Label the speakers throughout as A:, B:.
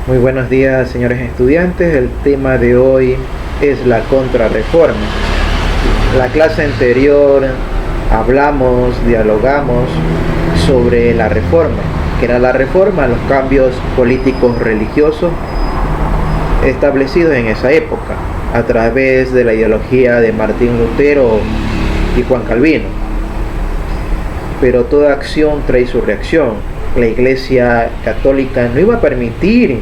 A: Muy buenos días, señores estudiantes. El tema de hoy es la contrarreforma. En la clase anterior dialogamos sobre la reforma, que era la reforma a los cambios políticos religiosos establecidos en esa época a través de la ideología de Martín Lutero y Juan Calvino. Pero toda acción trae su reacción. La Iglesia Católica no iba a permitir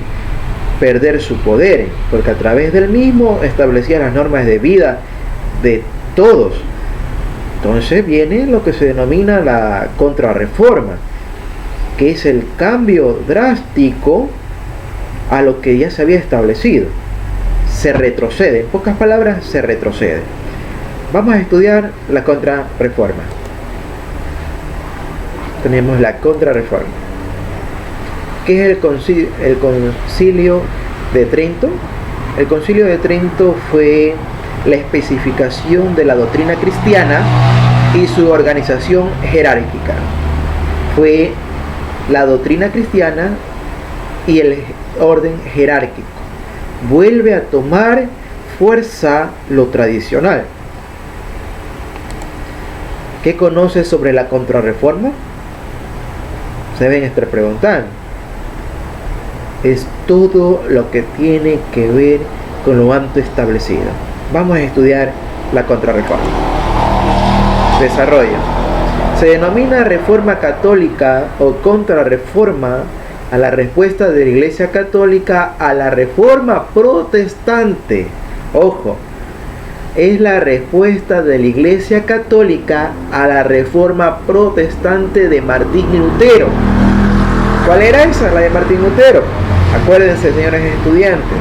A: perder su poder, porque a través del mismo establecía las normas de vida de todos. Entonces viene lo que se denomina la contrarreforma, que es el cambio drástico a lo que ya se había establecido. Se retrocede, en pocas palabras, se retrocede. Vamos a estudiar la contrarreforma. Tenemos la contrarreforma. ¿Qué es el Concilio de Trento? El Concilio de Trento fue la especificación de la doctrina cristiana y su organización jerárquica. Fue la doctrina cristiana y el orden jerárquico. Vuelve a tomar fuerza lo tradicional. ¿Qué conoces sobre la contrarreforma? Se deben estar preguntando. Es todo lo que tiene que ver con lo antes establecido. Vamos a estudiar la contrarreforma. Desarrollo. Se denomina reforma católica o contrarreforma a la respuesta de la Iglesia Católica a la reforma protestante. Ojo, es la respuesta de la Iglesia Católica a la reforma protestante de Martín Lutero. ¿Cuál era esa? La de Martín Lutero. Acuérdense, señores estudiantes,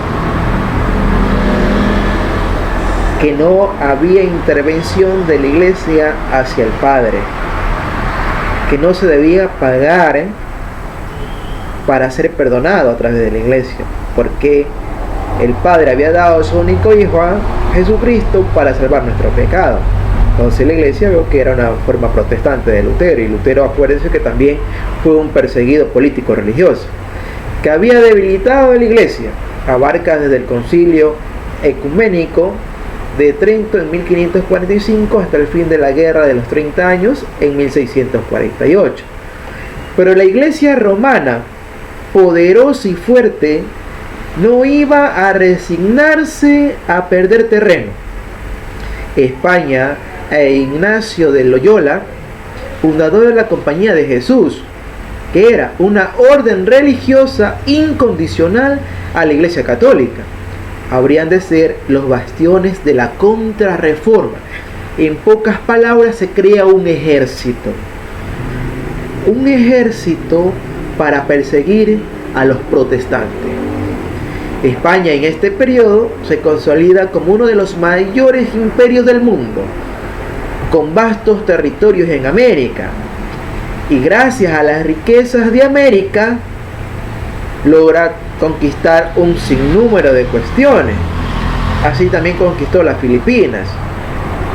A: que no había intervención de la Iglesia hacia el Padre, que no se debía pagar para ser perdonado a través de la Iglesia, porque el Padre había dado a su único Hijo, a Jesucristo, para salvar nuestro pecado. Entonces la Iglesia vio que era una forma protestante de Lutero, y Lutero, acuérdense que también fue un perseguido político religioso, que había debilitado a la Iglesia. Abarca desde el Concilio Ecuménico de Trento en 1545 hasta el fin de la Guerra de los 30 años en 1648. Pero la Iglesia romana, poderosa y fuerte, no iba a resignarse a perder terreno. España e Ignacio de Loyola, fundador de la Compañía de Jesús, que era una orden religiosa incondicional a la Iglesia Católica, habrían de ser los bastiones de la contrarreforma. En pocas palabras, se crea un ejército para perseguir a los protestantes. España en este periodo se consolida como uno de los mayores imperios del mundo, con vastos territorios en América, y gracias a las riquezas de América logra conquistar un sinnúmero de cuestiones. Así también conquistó las Filipinas,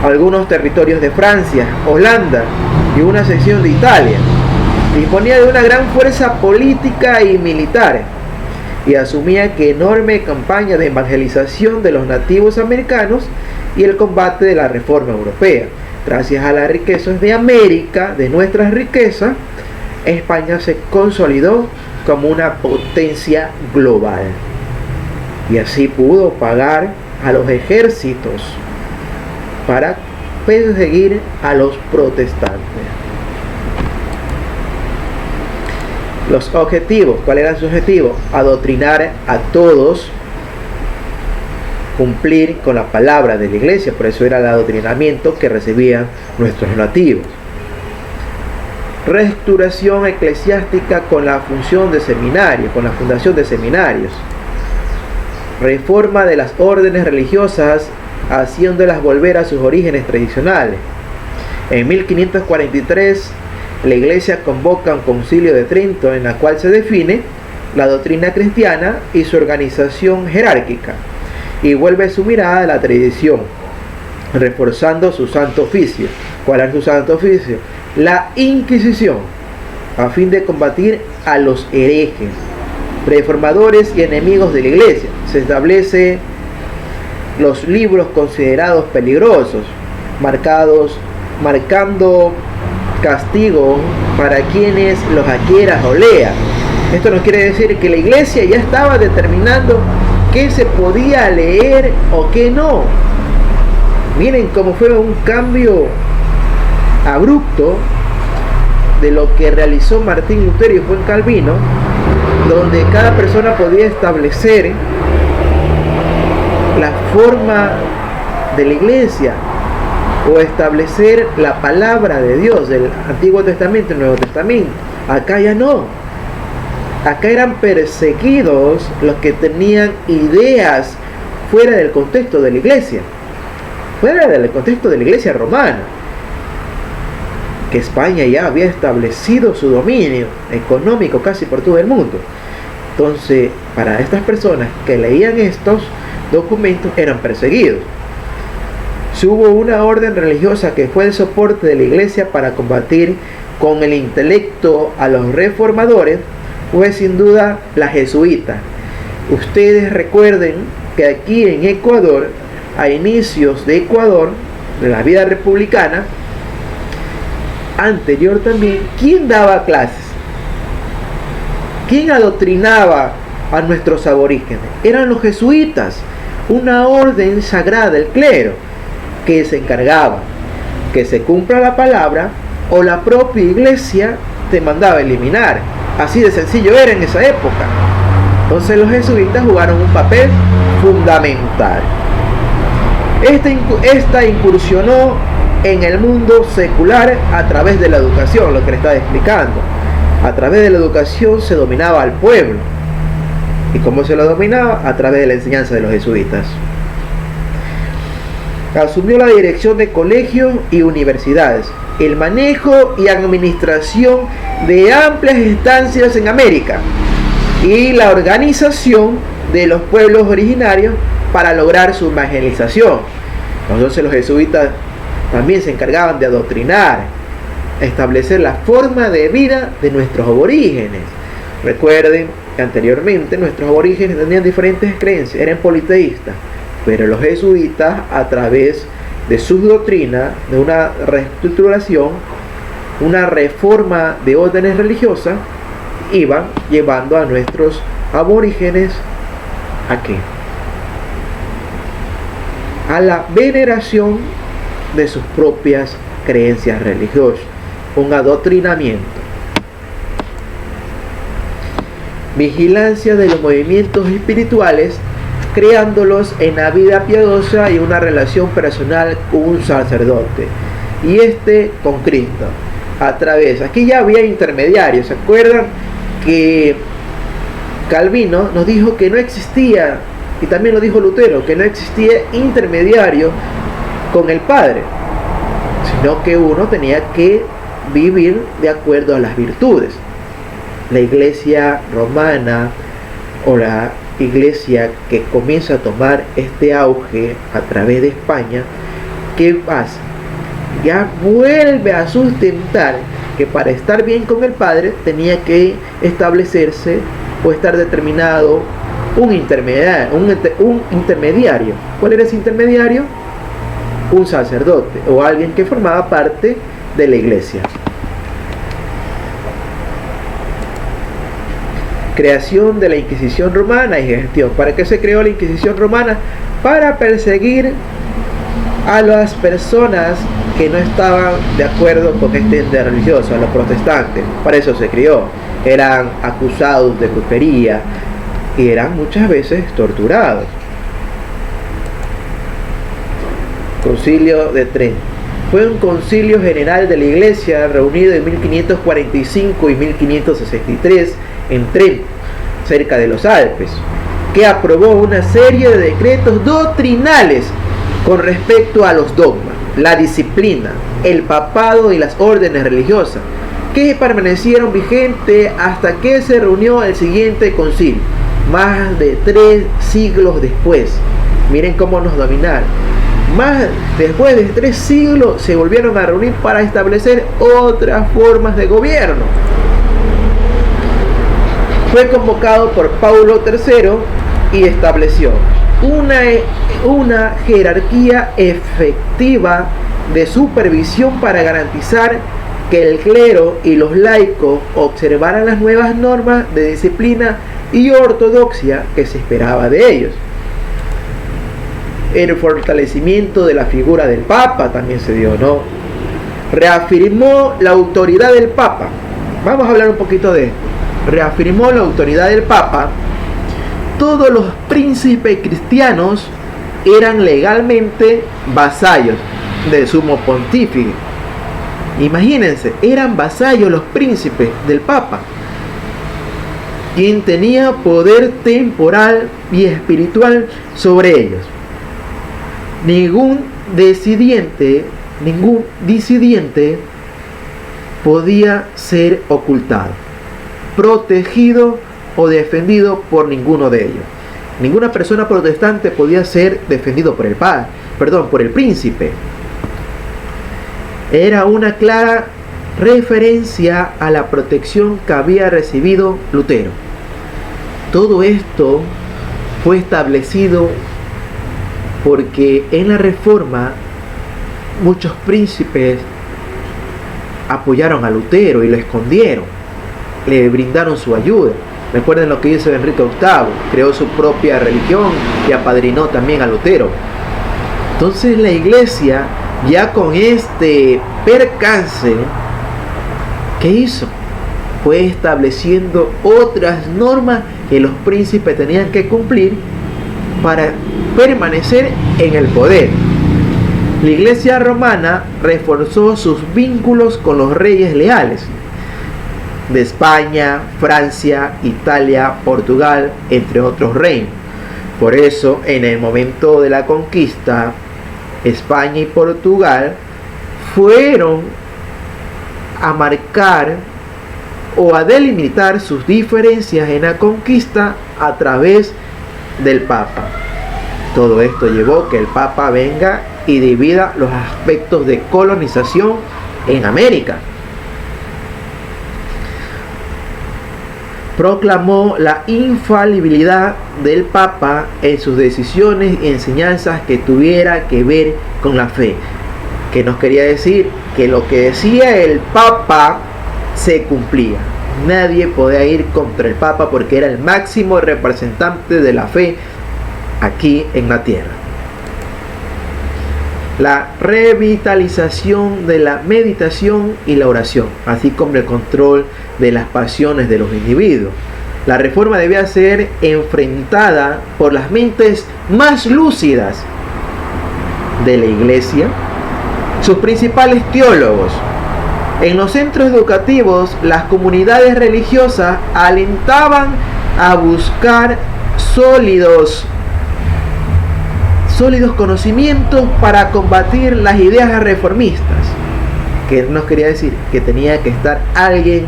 A: algunos territorios de Francia, Holanda y una sección de Italia. Disponía de una gran fuerza política y militar, y asumía que enorme campaña de evangelización de los nativos americanos y el combate de la reforma europea. Gracias a las riquezas de América, de nuestras riquezas, España se consolidó como una potencia global, y así pudo pagar a los ejércitos para perseguir a los protestantes. Los objetivos, ¿cuál era su objetivo? Adoctrinar a todos, cumplir con la palabra de la Iglesia. Por eso era el adoctrinamiento que recibían nuestros nativos. Reestructuración eclesiástica con la función de seminarios, con la fundación de seminarios. Reforma de las órdenes religiosas, haciéndolas volver a sus orígenes tradicionales. En 1543 la Iglesia convoca un Concilio de Trento en la cual se define la doctrina cristiana y su organización jerárquica, y vuelve su mirada a la tradición, reforzando su santo oficio. ¿Cuál es su santo oficio? La Inquisición, a fin de combatir a los herejes. reformadores y enemigos de la iglesia. Se establece los libros considerados peligrosos, marcando castigo para quienes los adquieran o lean. Esto no quiere decir que la iglesia ya estaba determinando qué se podía leer o qué no. Miren cómo fue un cambio abrupto de lo que realizó Martín Lutero y Juan Calvino, donde cada persona podía establecer la forma de la iglesia o establecer la palabra de Dios del Antiguo Testamento y Nuevo Testamento. Acá ya no. Acá eran perseguidos los que tenían ideas fuera del contexto de la iglesia, fuera del contexto de la iglesia romana, que España ya había establecido su dominio económico casi por todo el mundo. Entonces, para estas personas que leían estos documentos, eran perseguidos. Si hubo una orden religiosa que fue el soporte de la iglesia para combatir con el intelecto a los reformadores, fue sin duda la jesuita. Ustedes recuerden que aquí en Ecuador, a inicios de Ecuador, de la vida republicana, anterior también, ¿quién daba clases? ¿Quién adoctrinaba a nuestros aborígenes? Eran los jesuitas, una orden sagrada del clero, que se encargaba que se cumpla la palabra o la propia iglesia te mandaba eliminar. Así de sencillo era en esa época. Entonces los jesuitas jugaron un papel fundamental. Esta incursionó en el mundo secular a través de la educación, lo que le estaba explicando. A través de la educación se dominaba al pueblo. ¿Y cómo se lo dominaba? A través de la enseñanza de los jesuitas. Asumió la dirección de colegios y universidades, el manejo y administración de amplias estancias en América y la organización de los pueblos originarios para lograr su evangelización. Entonces los jesuitas también se encargaban de adoctrinar, establecer la forma de vida de nuestros aborígenes. Recuerden que anteriormente nuestros aborígenes tenían diferentes creencias, eran politeístas, pero los jesuitas, a través de sus doctrinas, de una reestructuración, una reforma de órdenes religiosas, iban llevando a nuestros aborígenes ¿a qué? A la veneración de sus propias creencias religiosas, un adoctrinamiento. Vigilancia de los movimientos espirituales, creándolos en la vida piadosa y una relación personal con un sacerdote y con Cristo. A través, aquí ya había intermediarios. ¿Se acuerdan que Calvino nos dijo que no existía, y también lo dijo Lutero, que no existía intermediario con el Padre, sino que uno tenía que vivir de acuerdo a las virtudes? La iglesia romana, o la iglesia que comienza a tomar este auge a través de España, ¿qué pasa? Ya vuelve a sustentar que para estar bien con el Padre tenía que establecerse o estar determinado un intermediario. ¿Cuál era ese intermediario? Un sacerdote o alguien que formaba parte de la iglesia. Creación de la Inquisición romana y gestión. ¿Para qué se creó la Inquisición romana? Para perseguir a las personas que no estaban de acuerdo con este ente religioso, a los protestantes. Para eso se creó. Eran acusados de brujería y eran muchas veces torturados. Concilio de Trento. Fue un concilio general de la iglesia reunido en 1545 y 1563 en Trento, cerca de los Alpes, que aprobó una serie de decretos doctrinales con respecto a los dogmas, la disciplina, el papado y las órdenes religiosas, que permanecieron vigentes hasta que se reunió el siguiente concilio, más de 3 siglos después. Miren cómo nos dominaron. Más después de 3 siglos se volvieron a reunir para establecer otras formas de gobierno. fue convocado por Paulo III y estableció una jerarquía efectiva de supervisión para garantizar que el clero y los laicos observaran las nuevas normas de disciplina y ortodoxia que se esperaba de ellos. El fortalecimiento de la figura del Papa también se dio, ¿no? Reafirmó la autoridad del Papa. Vamos a hablar un poquito de esto. Reafirmó la autoridad del Papa. Todos los príncipes cristianos eran legalmente vasallos del sumo pontífice. Imagínense, eran vasallos los príncipes del Papa, quien tenía poder temporal y espiritual sobre ellos. Ningún disidente podía ser ocultado, protegido o defendido por ninguno de ellos. Ninguna persona protestante podía ser defendido por el príncipe. Era una clara referencia a la protección que había recibido Lutero. Todo esto fue establecido porque en la Reforma muchos príncipes apoyaron a Lutero y lo escondieron, le brindaron su ayuda. Recuerden lo que hizo Enrique VIII, creó su propia religión y apadrinó también a Lutero. Entonces la iglesia, ya con este percance, ¿qué hizo? Fue estableciendo otras normas que los príncipes tenían que cumplir para permanecer en el poder. La iglesia romana reforzó sus vínculos con los reyes leales de España, Francia, Italia, Portugal, entre otros reinos. Por eso, en el momento de la conquista, España y Portugal fueron a marcar o a delimitar sus diferencias en la conquista a través del Papa. Todo esto llevó que el Papa venga y divida los aspectos de colonización en América. Proclamó la infalibilidad del Papa en sus decisiones y enseñanzas que tuviera que ver con la fe. Que nos quería decir que lo que decía el Papa se cumplía. Nadie podía ir contra el Papa porque era el máximo representante de la fe aquí en la tierra. La revitalización de la meditación y la oración, así como el control de las pasiones de los individuos. La reforma debía ser enfrentada por las mentes más lúcidas de la iglesia, sus principales teólogos. En los centros educativos, las comunidades religiosas alentaban a buscar sólidos conocimientos para combatir las ideas reformistas. Que nos quería decir que tenía que estar alguien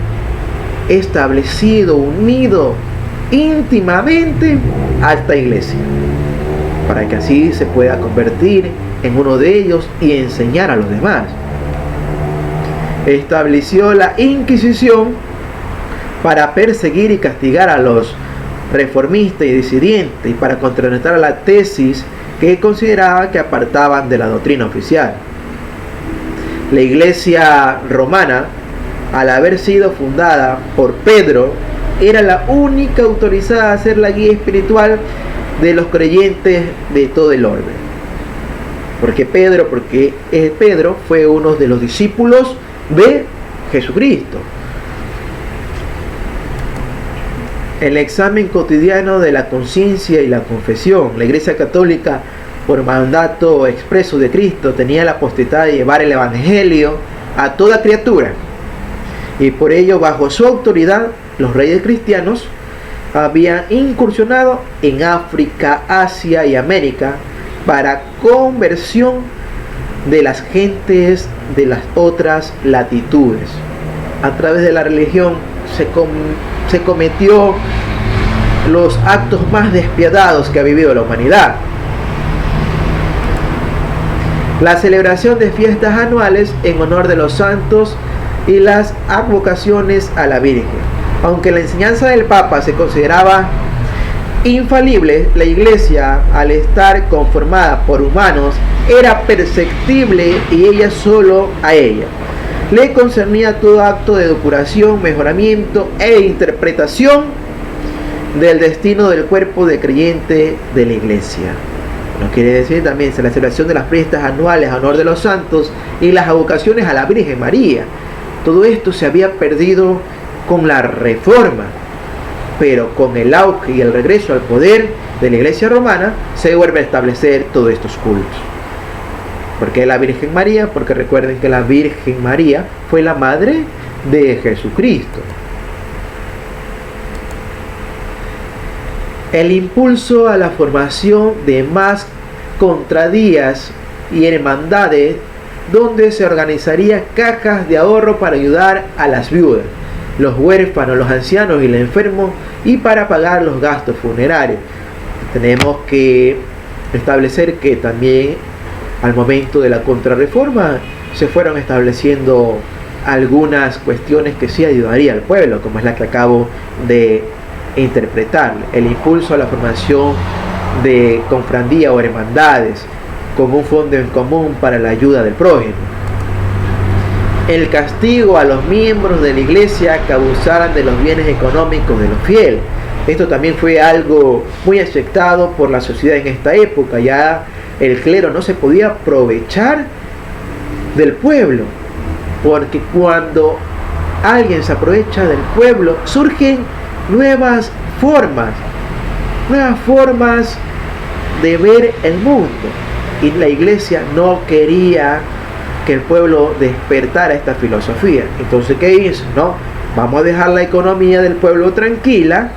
A: establecido, unido íntimamente a esta iglesia, para que así se pueda convertir en uno de ellos y enseñar a los demás. Estableció la Inquisición para perseguir y castigar a los reformistas y disidentes y para contrarrestar la tesis que consideraba que apartaban de la doctrina oficial. La iglesia romana, al haber sido fundada por Pedro, era la única autorizada a ser la guía espiritual de los creyentes de todo el orbe. Porque Pedro fue uno de los discípulos de Jesucristo. El examen cotidiano de la conciencia y la confesión. La Iglesia Católica, por mandato expreso de Cristo, tenía la potestad de llevar el Evangelio a toda criatura. Y por ello, bajo su autoridad, los reyes cristianos habían incursionado en África, Asia y América para conversión de las gentes de las otras latitudes. A través de la religión se cometió los actos más despiadados que ha vivido la humanidad. La celebración de fiestas anuales en honor de los santos y las advocaciones a la Virgen. Aunque la enseñanza del Papa se consideraba infalible, la Iglesia, al estar conformada por humanos, era perceptible y ella solo a ella le concernía todo acto de depuración, mejoramiento e interpretación del destino del cuerpo de creyente de la Iglesia. Nos quiere decir también la celebración de las fiestas anuales a honor de los santos y las avocaciones a la Virgen María. Todo esto se había perdido con la Reforma, pero con el auge y el regreso al poder de la Iglesia romana se vuelve a establecer todos estos cultos. ¿Por qué la Virgen María? Porque recuerden que la Virgen María fue la madre de Jesucristo. El impulso a la formación de más cofradías y hermandades, donde se organizaría cajas de ahorro para ayudar a las viudas, los huérfanos, los ancianos y los enfermos, y para pagar los gastos funerarios. Tenemos que establecer que también al momento de la Contrarreforma se fueron estableciendo algunas cuestiones que sí ayudaría al pueblo, como es la que acabo de interpretar: el impulso a la formación de cofradías o hermandades con un fondo en común para la ayuda del prójimo, el castigo a los miembros de la Iglesia que abusaran de los bienes económicos de los fieles. Esto también fue algo muy aceptado por la sociedad en esta época. Ya el clero no se podía aprovechar del pueblo, porque cuando alguien se aprovecha del pueblo surgen nuevas formas de ver el mundo, y la Iglesia no quería que el pueblo despertara esta filosofía. Entonces, ¿qué hizo? No, vamos a dejar la economía del pueblo tranquila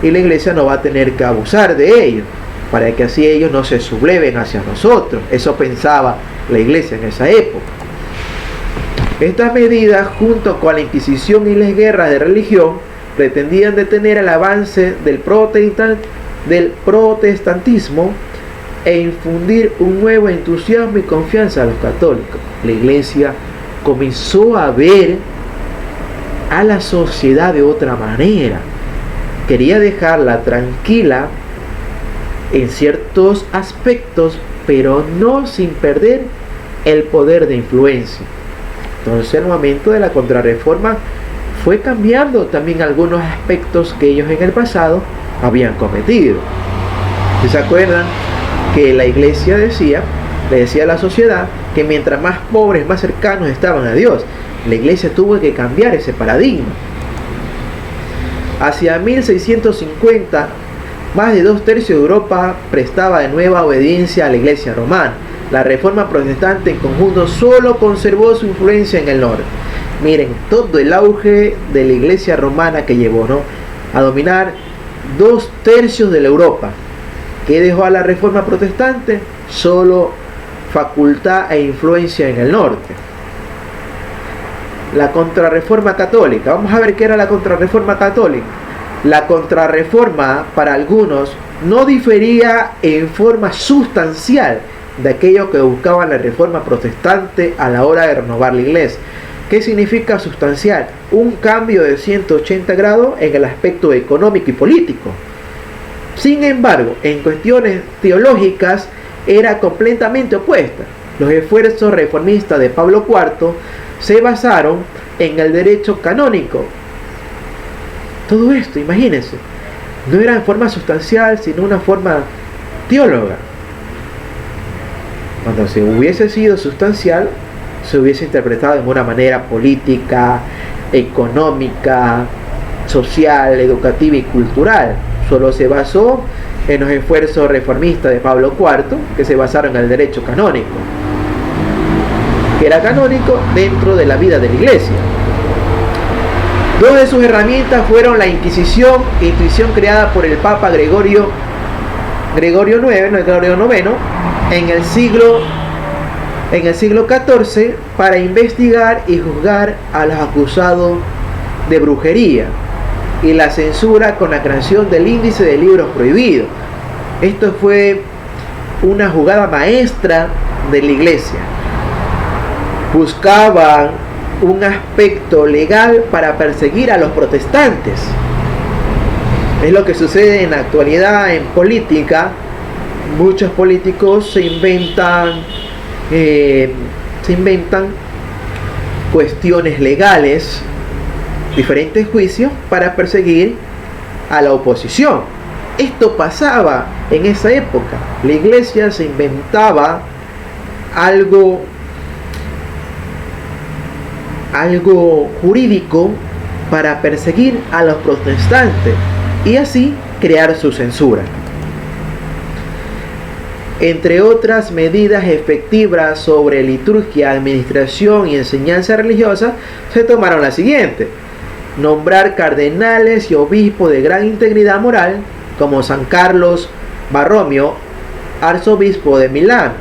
A: y la Iglesia no va a tener que abusar de ellos, para que así ellos no se subleven hacia nosotros. Eso pensaba la Iglesia en esa época. Estas medidas, junto con la Inquisición y las guerras de religión, pretendían detener el avance del protestantismo e infundir un nuevo entusiasmo y confianza a los católicos. La Iglesia comenzó a ver a la sociedad de otra manera. Quería dejarla tranquila en ciertos aspectos, pero no sin perder el poder de influencia. Entonces, el momento de la Contrarreforma fue cambiando también algunos aspectos que ellos en el pasado habían cometido. ¿Se acuerdan que la Iglesia le decía a la sociedad que mientras más pobres, más cercanos estaban a Dios? La Iglesia tuvo que cambiar ese paradigma. Hacia 1650, más de 2/3 de Europa prestaba de nueva obediencia a la Iglesia romana. La Reforma protestante en conjunto solo conservó su influencia en el norte. Miren, todo el auge de la Iglesia romana que llevó, ¿no?, a dominar 2/3 de la Europa. ¿Qué dejó a la Reforma protestante? Solo facultad e influencia en el norte. La Contrarreforma católica. Vamos a ver qué era la Contrarreforma católica. La Contrarreforma, para algunos, no difería en forma sustancial de aquello que buscaba la Reforma protestante a la hora de renovar la Iglesia. ¿Qué significa sustancial? Un cambio de 180 grados en el aspecto económico y político. Sin embargo, en cuestiones teológicas era completamente opuesta. Los esfuerzos reformistas de Pablo IV se basaron en el derecho canónico. Todo esto, imagínense, no era en forma sustancial, sino una forma teóloga. Cuando se hubiese sido sustancial, se hubiese interpretado de una manera política, económica, social, educativa y cultural. Solo se basó en los esfuerzos reformistas de Pablo IV, que se basaron en el derecho canónico, que era canónico dentro de la vida de la Iglesia. Dos de sus herramientas fueron la Inquisición creada por el Papa Gregorio IX en el siglo XIV para investigar y juzgar a los acusados de brujería, y la censura con la creación del índice de libros prohibidos. Esto fue una jugada maestra de la Iglesia. Buscaban un aspecto legal para perseguir a los protestantes. Es lo que sucede en la actualidad en política. Muchos políticos se inventan cuestiones legales, diferentes juicios para perseguir a la oposición. Esto pasaba en esa época. La iglesia se inventaba algo jurídico para perseguir a los protestantes y así crear su censura. Entre otras medidas efectivas sobre liturgia, administración y enseñanza religiosa, se tomaron las siguientes: nombrar cardenales y obispos de gran integridad moral, como San Carlos Borromeo, arzobispo de Milán.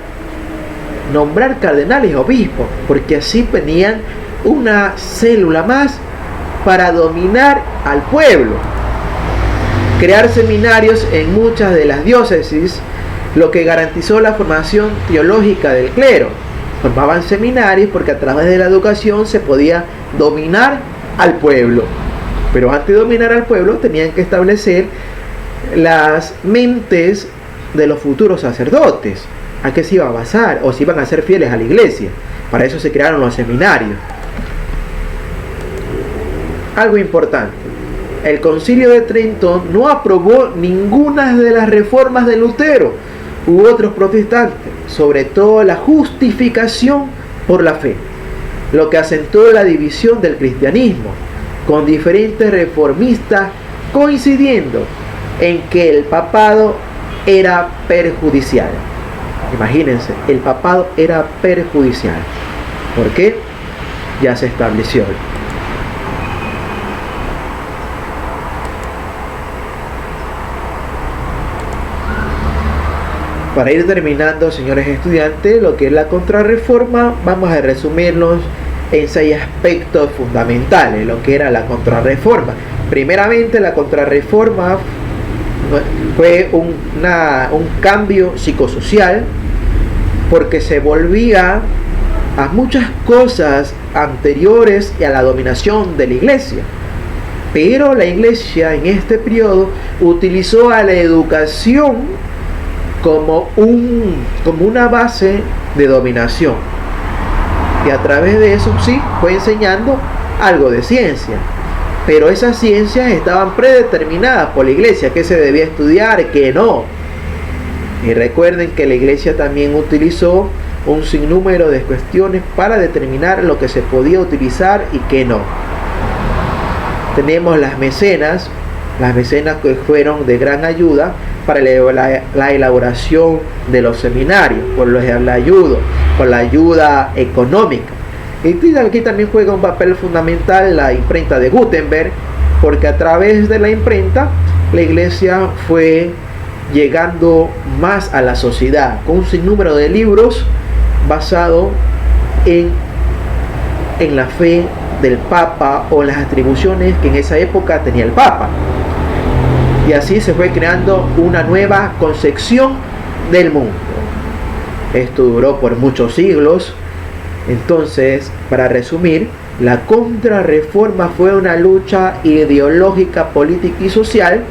A: Nombrar cardenales y obispos, porque así tenían una célula más para dominar al pueblo. Crear seminarios en muchas de las diócesis, lo que garantizó la formación teológica del clero. Formaban seminarios porque a través de la educación se podía dominar al pueblo. Pero antes de dominar al pueblo tenían que establecer las mentes de los futuros sacerdotes, a qué se iba a basar o si iban a ser fieles a la iglesia. Para eso se crearon los seminarios. Algo importante: el Concilio de Trento no aprobó ninguna de las reformas de Lutero u otros protestantes, sobre todo la justificación por la fe, lo que acentuó la división del cristianismo, con diferentes reformistas coincidiendo en que el papado era perjudicial. Imagínense, el papado era perjudicial. ¿Por qué? Ya se estableció. Para ir terminando, señores estudiantes, lo que es la contrarreforma, vamos a resumirnos en 6 aspectos fundamentales, lo que era la contrarreforma. Primeramente, la contrarreforma fue un cambio psicosocial, porque se volvía a muchas cosas anteriores a la dominación de la iglesia. Pero la iglesia en este periodo utilizó a la educación como una base de dominación, y a través de eso sí fue enseñando algo de ciencia, pero esas ciencias estaban predeterminadas por la iglesia, qué se debía estudiar, qué no. Y recuerden que la iglesia también utilizó un sinnúmero de cuestiones para determinar lo que se podía utilizar y qué no. Tenemos las mecenas que fueron de gran ayuda para la elaboración de los seminarios, por la ayuda económica. Y aquí también juega un papel fundamental la imprenta de Gutenberg, porque a través de la imprenta la iglesia fue llegando más a la sociedad, con un sinnúmero de libros basado en la fe del Papa o las atribuciones que en esa época tenía el Papa. Y así se fue creando una nueva concepción del mundo. Esto duró por muchos siglos. Entonces, para resumir, la contrarreforma fue una lucha ideológica, política y social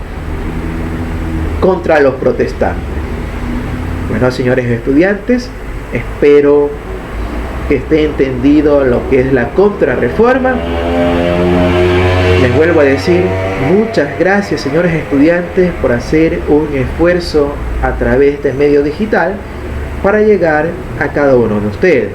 A: contra los protestantes. Bueno, señores estudiantes, espero que esté entendido lo que es la contrarreforma. Les vuelvo a decir, muchas gracias, señores estudiantes, por hacer un esfuerzo a través del medio digital para llegar a cada uno de ustedes.